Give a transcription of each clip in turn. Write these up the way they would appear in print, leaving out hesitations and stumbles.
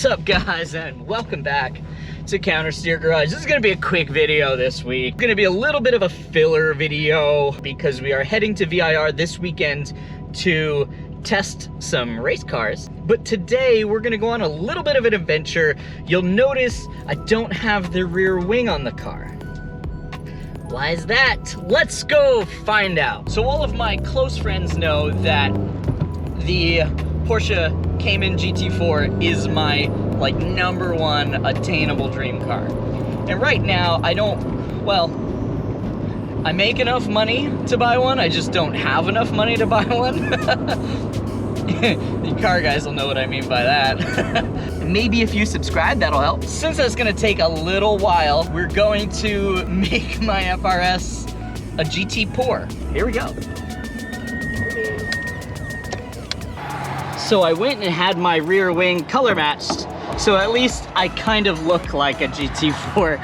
What's up, guys, and welcome back to Counter Steer Garage. This is gonna be a quick video this week. It's gonna be a little bit of a filler video because we are heading to VIR this weekend to test some race cars. But today we're gonna go on a little bit of an adventure. You'll notice I don't have the rear wing on the car. Why is that? Let's go find out. So all of my close friends know that the Porsche Cayman GT4 is my like #1 attainable dream car. And right now I make enough money to buy one, I just don't have enough money to buy one. You car guys will know what I mean by that. Maybe if you subscribe, that'll help. Since that's gonna take a little while, we're going to make my FRS a GTpoor. Here we go. So I went and had my rear wing color matched, so at least I kind of look like a GT4.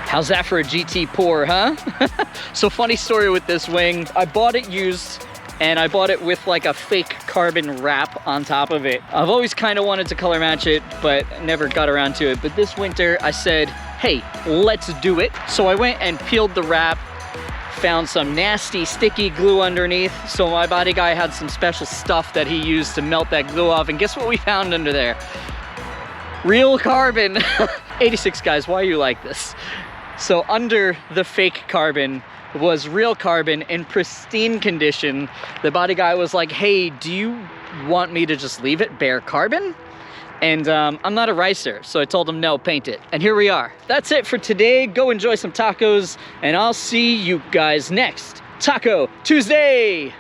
How's that for a GTpoor, huh? So funny story with this wing. I bought it used and I bought it with like a fake carbon wrap on top of it. I've always kind of wanted to color match it, but never got around to it. But this winter I said, hey, let's do it. So I went and peeled the wrap, found some nasty sticky glue underneath. So my body guy had some special stuff that he used to melt that glue off. And guess what we found under there? Real carbon. 86 guys, why are you like this? So under the fake carbon was real carbon in pristine condition. The body guy was like, hey, do you want me to just leave it bare carbon? And I'm not a ricer, so I told him no, paint it. And here we are. That's it for today. Go enjoy some tacos, and I'll see you guys next Taco Tuesday.